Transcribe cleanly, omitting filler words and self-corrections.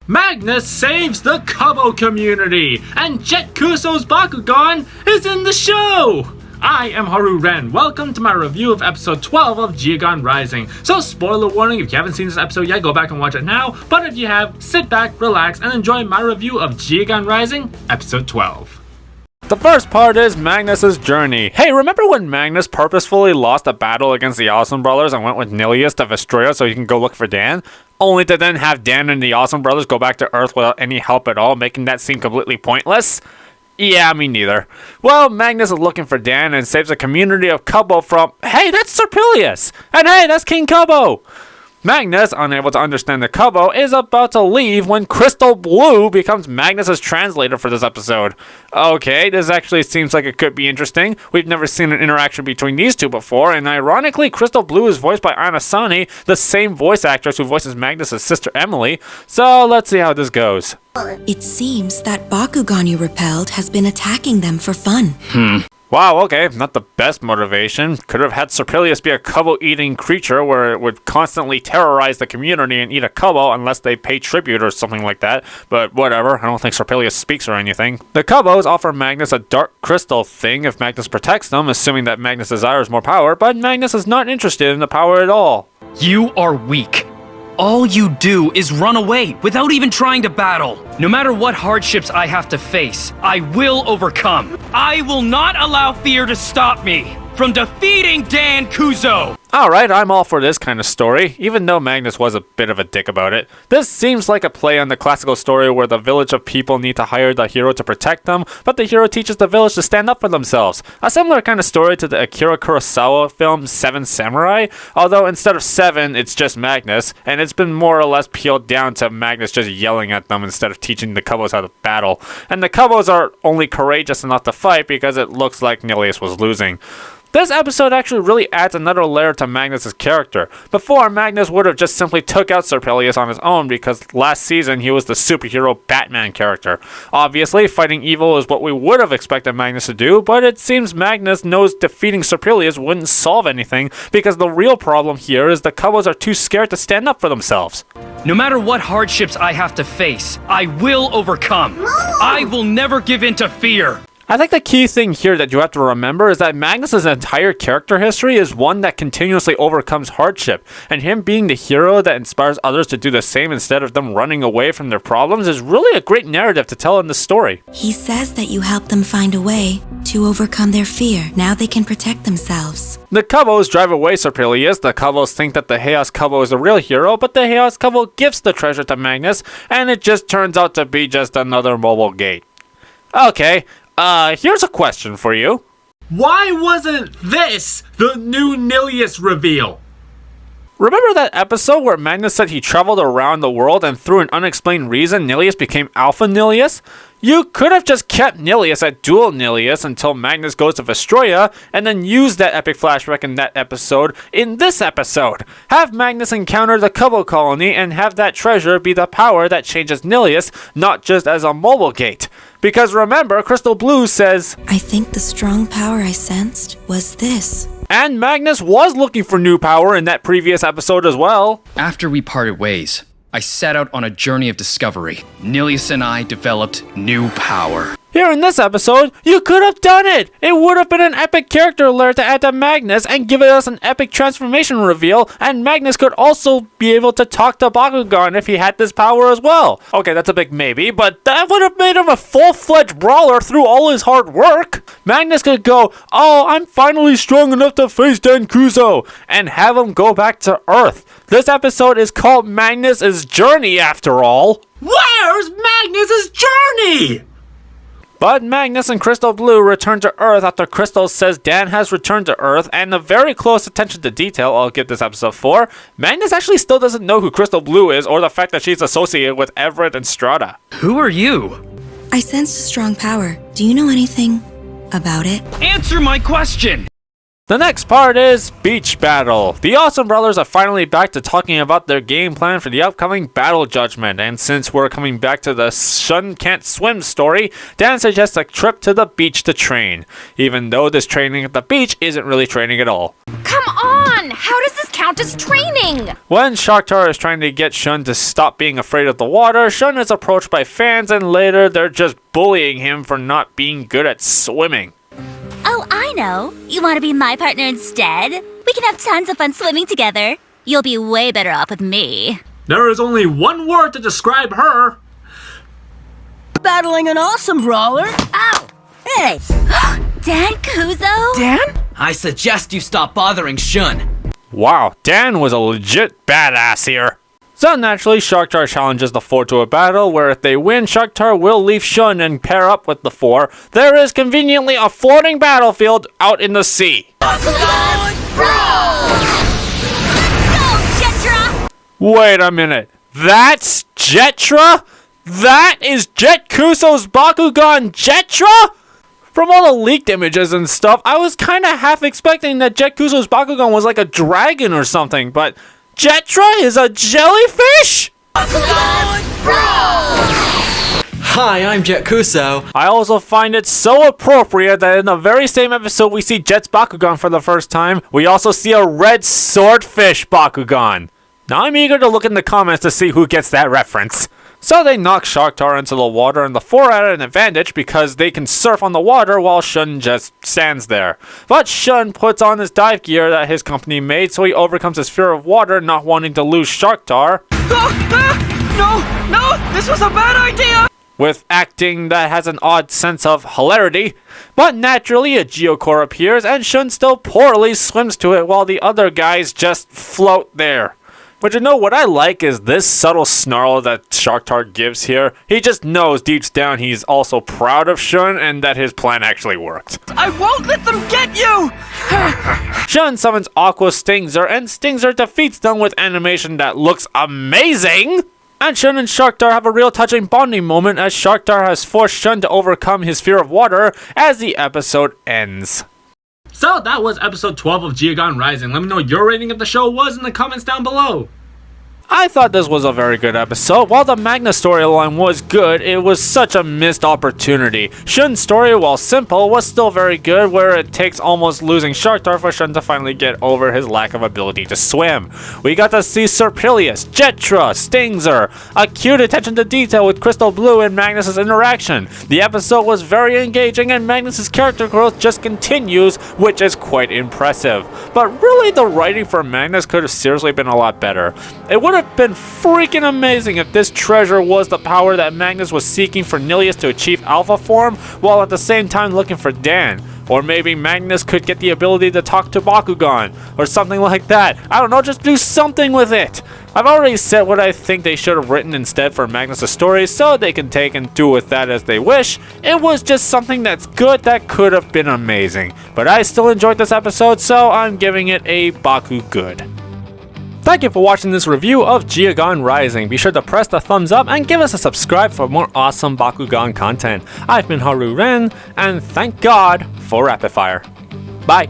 Magnus saves the Kubo community, and Dan Kouzo's Bakugan is in the show! I am Haru Ren. Welcome to my review of episode 12 of Geogan Rising. So spoiler warning, if you haven't seen this episode yet, go back and watch it now. But if you have, sit back, relax, and enjoy my review of Geogan Rising, episode 12. The first part is Magnuss' Journey. Hey, remember when Magnus purposefully lost a battle against the Awesome Brothers and went with Nilius to Vestroia so he can go look for Dan? Only to then have Dan and the Awesome Brothers go back to Earth without any help at all, making that seem completely pointless? Yeah, me neither. Well, Magnus is looking for Dan and saves a community of Kubo from, hey, that's Serpilius! And hey, that's King Kubo! Magnus, unable to understand the Kubo, is about to leave when Crystal Blue becomes Magnus' translator for this episode. Okay, this actually seems like it could be interesting. We've never seen an interaction between these two before, and ironically, Crystal Blue is voiced by Anasani, the same voice actress who voices Magnus' sister Emily, so let's see how this goes. It seems that Bakugan you repelled has been attacking them for fun. Wow, okay, not the best motivation. Could have had Serpilius be a Kubo-eating creature where it would constantly terrorize the community and eat a Kubo unless they pay tribute or something like that. But whatever, I don't think Serpilius speaks or anything. The Kubos offer Magnus a dark crystal thing if Magnus protects them, assuming that Magnus desires more power, but Magnus is not interested in the power at all. You are weak. All you do is run away without even trying to battle. No matter what hardships I have to face, I will overcome. I will not allow fear to stop me from defeating Dan Kouzo. Alright, I'm all for this kind of story, even though Magnus was a bit of a dick about it. This seems like a play on the classical story where the village of people need to hire the hero to protect them, but the hero teaches the village to stand up for themselves. A similar kind of story to the Akira Kurosawa film Seven Samurai, although instead of seven, it's just Magnus, and it's been more or less peeled down to Magnus just yelling at them instead of teaching the Kubos how to battle. And the Kubos are only courageous enough to fight because it looks like Nilius was losing. This episode actually really adds another layer to Magnus' character. Before, Magnus would have just simply took out Serpilius on his own because last season he was the superhero Batman character. Obviously, fighting evil is what we would have expected Magnus to do, but it seems Magnus knows defeating Serpilius wouldn't solve anything because the real problem here is the Kubos are too scared to stand up for themselves. No matter what hardships I have to face, I will overcome. I will never give in to fear. I think the key thing here that you have to remember is that Magnus' entire character history is one that continuously overcomes hardship, and him being the hero that inspires others to do the same instead of them running away from their problems is really a great narrative to tell in the story. He says that you helped them find a way to overcome their fear. Now they can protect themselves. The Kubos drive away Serpilius. The Kubos think that the Chaos Kubo is the real hero, but the Chaos Kubo gives the treasure to Magnus, and it just turns out to be just another mobile gate. Okay. Here's a question for you. Why wasn't this the new Nilius reveal? Remember that episode where Magnus said he traveled around the world and through an unexplained reason Nilius became Alpha Nilius? You could have just kept Nilius at Dual Nilius until Magnus goes to Vestroia and then use that epic flashback in that episode in this episode. Have Magnus encounter the Kubo colony and have that treasure be the power that changes Nilius, not just as a mobile gate. Because remember, Crystal Blue says, I think the strong power I sensed was this. And Magnus was looking for new power in that previous episode as well. After we parted ways, I set out on a journey of discovery. Nilius and I developed new power. Here in this episode, you could have done it! It would have been an epic character alert to add to Magnus and give us an epic transformation reveal, and Magnus could also be able to talk to Bakugan if he had this power as well. Okay, that's a big maybe, but that would have made him a full-fledged brawler through all his hard work. Magnus could go, oh, I'm finally strong enough to face Dan Kouzo, and have him go back to Earth. This episode is called Magnus' Journey after all. Where's Magnus' Journey? But Magnus and Crystal Blue return to Earth after Crystal says Dan has returned to Earth, and the very close attention to detail I'll give this episode for, Magnus actually still doesn't know who Crystal Blue is or the fact that she's associated with Everett and Strata. Who are you? I sensed a strong power. Do you know anything about it? Answer my question! The next part is Beach Battle. The Awesome Brothers are finally back to talking about their game plan for the upcoming Battle Judgment, and since we're coming back to the Shun Can't Swim story, Dan suggests a trip to the beach to train, even though this training at the beach isn't really training at all. Come on! Shun, how does this count as training? When Shakhtar is trying to get Shun to stop being afraid of the water, Shun is approached by fans and later they're just bullying him for not being good at swimming. Oh, I know. You want to be my partner instead? We can have tons of fun swimming together. You'll be way better off with me. There is only one word to describe her. Battling an awesome brawler. Ow! Hey! Dan Kouzo? Dan? I suggest you stop bothering Shun. Wow, Dan was a legit badass here. So naturally, Shakhtar challenges the four to a battle where if they win, Shakhtar will leave Shun and pair up with the four. There is conveniently a floating battlefield out in the sea. Bakugan Brawlers! Go, Jetra! Wait a minute, that's Jetra? That is Jet Kouzo's Bakugan Jetra? From all the leaked images and stuff, I was kinda half expecting that Jet Kouzo's Bakugan was like a dragon or something, but Jetra is a jellyfish? Bakugan Brawlers! Hi, I'm Jet Kouzo. I also find it so appropriate that in the very same episode we see Jet's Bakugan for the first time, we also see a red swordfish Bakugan. Now I'm eager to look in the comments to see who gets that reference. So they knock Shakhtar into the water and the four are at an advantage because they can surf on the water while Shun just stands there. But Shun puts on his dive gear that his company made so he overcomes his fear of water, not wanting to lose Shakhtar. No, this was a bad idea. With acting that has an odd sense of hilarity. But naturally a Geocore appears and Shun still poorly swims to it while the other guys just float there. But you know what I like is this subtle snarl that Shakhtar gives here. He just knows deep down he's also proud of Shun and that his plan actually worked. I won't let them get you. Shun summons Aqua Stinger and Stinger defeats them with animation that looks amazing! And Shun and Shakhtar have a real touching bonding moment as Shakhtar has forced Shun to overcome his fear of water as the episode ends. So that was episode 12 of Geogan Rising. Let me know what your rating of the show was in the comments down below. I thought this was a very good episode. While the Magnus storyline was good, it was such a missed opportunity. Shun's story, while simple, was still very good, where it takes almost losing Shakhtar for Shun to finally get over his lack of ability to swim. We got to see Serpilius, Jetra, Stinger, a cute attention to detail with Crystal Blue and Magnus' interaction. The episode was very engaging and Magnus' character growth just continues, which is quite impressive. But really, the writing for Magnus could have seriously been a lot better. It would have been freaking amazing if this treasure was the power that Magnus was seeking for Nilius to achieve alpha form, while at the same time looking for Dan. Or maybe Magnus could get the ability to talk to Bakugan, or something like that. I don't know, just do something with it. I've already said what I think they should have written instead for Magnus' story, so they can take and do with that as they wish. It was just something that's good that could have been amazing. But I still enjoyed this episode, so I'm giving it a Baku good. Thank you for watching this review of Geogan Rising. Be sure to press the thumbs up and give us a subscribe for more awesome Bakugan content. I've been Haru Ren, and thank God for Rapid Fire. Bye!